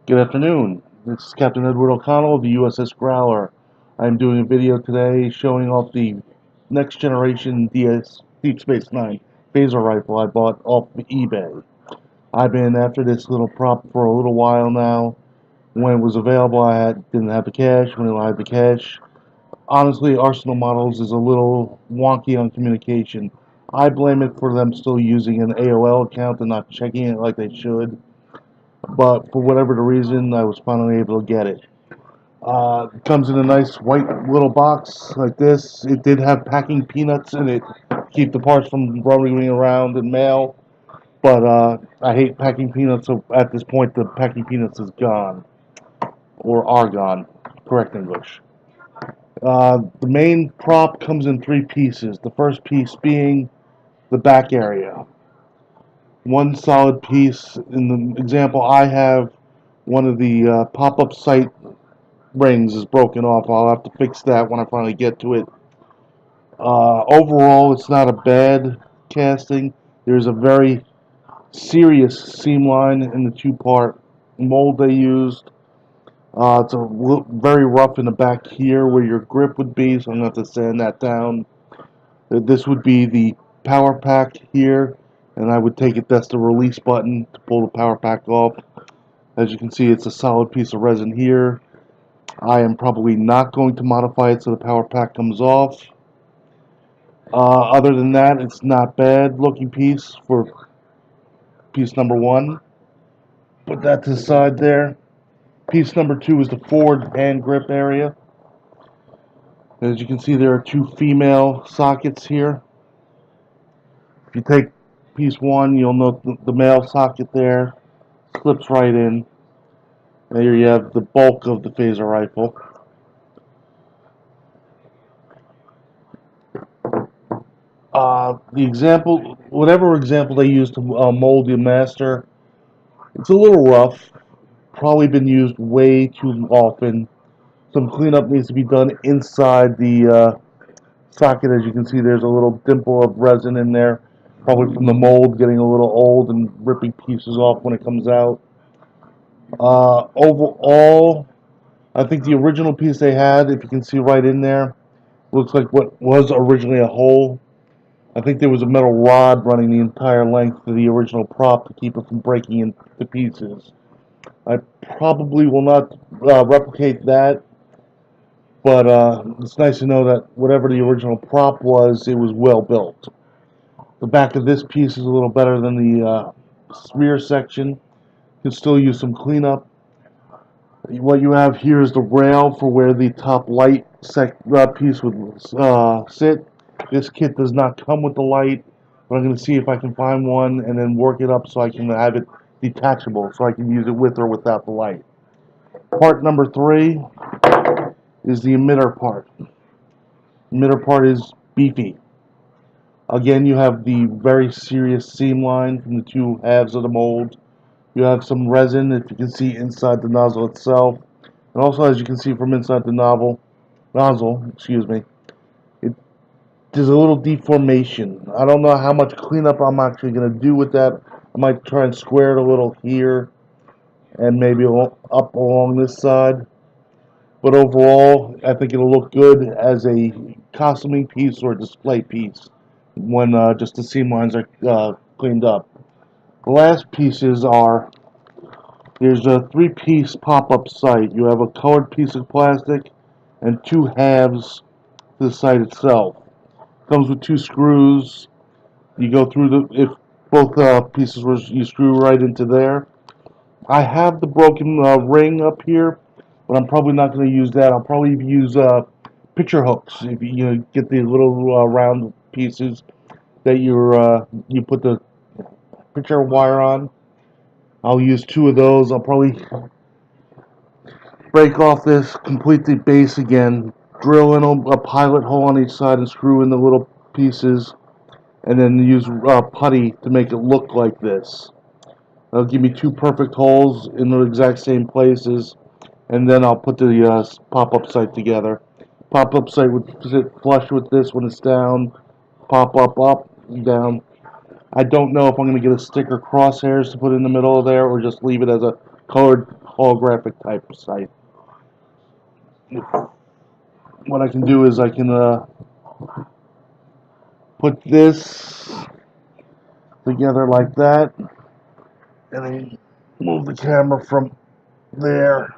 Good afternoon. This is Captain Edward O'Connell of the USS Growler. I'm doing a video today showing off the next generation Deep Space Nine Phaser Rifle I bought off eBay. I've been after this little prop for a little while now. When it was available, didn't have the cash. When I had the cash, honestly, Arsenal Models is a little wonky on communication. I blame it for them still using an AOL account and not checking it like they should. But for whatever the reason, I was finally able to get it. It comes in a nice white little box like this. It did have packing peanuts in it, keep the parts from rubbing around in mail. But I hate packing peanuts, so at this point the packing peanuts is gone, or are gone. Correct English. The main prop comes in three pieces. The first piece being the back area. One solid piece. In the example I have, one of the pop-up sight rings is broken off. I'll have to fix that when I finally get to it. Overall, it's not a bad casting. There's a very serious seam line in the two-part mold they used. It's very rough in the back here where your grip would be, so I'm going to have to sand that down. This would be the power pack here, and I would take it, that's the release button to pull the power pack off. As you can see, it's a solid piece of resin here. I am probably not going to modify it so the power pack comes off. Other than that, it's not bad looking piece for piece number one. Put that to the side there. Piece number two is the forward hand grip area. As you can see, there are two female sockets here. If you take piece one, you'll note the male socket there slips right in. There you have the bulk of the phaser rifle. The example, whatever example they use to mold the master, it's a little rough. Probably been used way too often. Some cleanup needs to be done inside the socket. As you can see, there's a little dimple of resin in there, probably from the mold getting a little old and ripping pieces off when it comes out. Overall, I think the original piece they had, if you can see right in there, looks like what was originally a hole. I think there was a metal rod running the entire length of the original prop to keep it from breaking into pieces. I probably will not replicate that, but it's nice to know that whatever the original prop was, it was well built. The back of this piece is a little better than the rear section. Can still use some cleanup. What you have here is the rail for where the top light piece would sit. This kit does not come with the light, but I'm going to see if I can find one and then work it up so I can have it detachable, so I can use it with or without the light. Part number three is the emitter part. Emitter part is beefy. Again, you have the very serious seam line from the two halves of the mold. You have some resin, if you can see inside the nozzle itself, and also as you can see from inside the nozzle, there's a little deformation. I don't know how much cleanup I'm actually going to do with that. I might try and square it a little here and maybe up along this side. But overall, I think it'll look good as a costuming piece or a display piece when just the seam lines are cleaned up. The last pieces are, there's a three-piece pop-up sight. You have a colored piece of plastic and two halves to the sight itself. Comes with two screws. You go through if both pieces you screw right into there. I have the broken ring up here, but I'm probably not going to use that. I'll probably use picture hooks. If you get the little round pieces that you put the picture wire on. I'll use two of those. I'll probably break off this, complete the base again, drill in a pilot hole on each side and screw in the little pieces, and then use putty to make it look like this. That'll give me two perfect holes in the exact same places, and then I'll put the pop-up sight together. Pop-up sight would sit flush with this when it's down, pop up, down. I don't know if I'm going to get a sticker crosshairs to put in the middle of there or just leave it as a colored holographic type sight. What I can do is I can put this together like that, and then move the camera from there.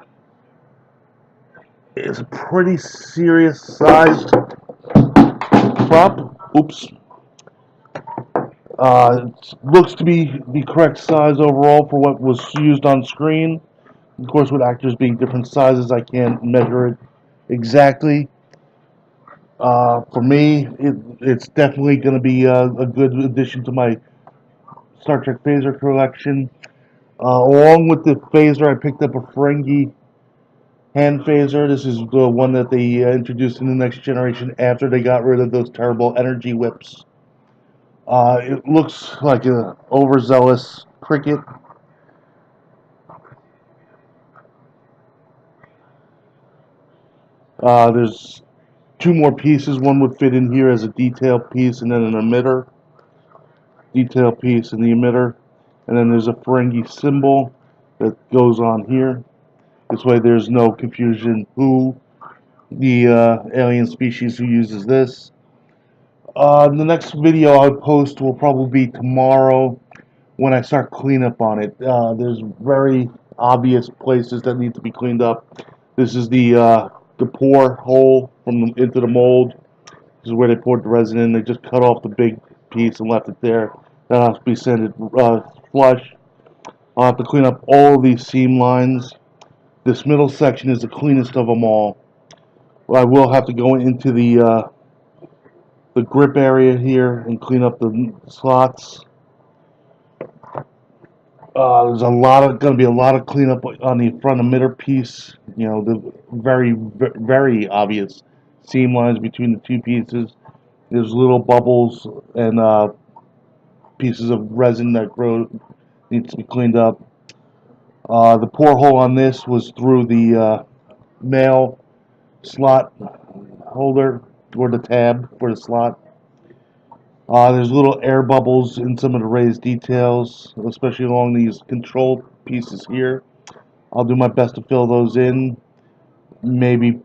It's a pretty serious size prop. Oops. It looks to be the correct size overall for what was used on screen. Of course, with actors being different sizes, I can't measure it exactly. For me, it's definitely going to be a good addition to my Star Trek Phaser collection. Along with the phaser, I picked up a Ferengi hand phaser. This is the one that they introduced in the next generation after they got rid of those terrible energy whips. It looks like an overzealous cricket. There's two more pieces. One would fit in here as a detail piece, and then an emitter. Detail piece and the emitter. And then there's a Ferengi symbol that goes on here. This way there's no confusion who the alien species who uses this. The next video I'll post will probably be tomorrow when I start cleanup on it. There's very obvious places that need to be cleaned up. This is the pour hole into the mold. This is where they poured the resin in. They just cut off the big piece and left it there. That has to be sanded flush. I'll have to clean up all of these seam lines. This middle section is the cleanest of them all. I will have to go into the grip area here and clean up the slots. There's going to be a lot of cleanup on the front emitter piece. You know, the very obvious seam lines between the two pieces. There's little bubbles and pieces of resin that needs to be cleaned up. The pour hole on this was through the mail slot holder or the tab for the slot. There's little air bubbles in some of the raised details, especially along these control pieces here. I'll do my best to fill those in. Maybe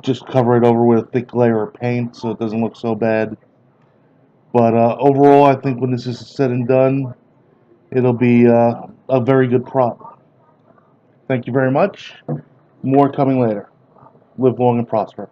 just cover it over with a thick layer of paint so it doesn't look so bad. But overall, I think when this is said and done, it'll be a very good prop. Thank you very much. More coming later. Live long and prosper.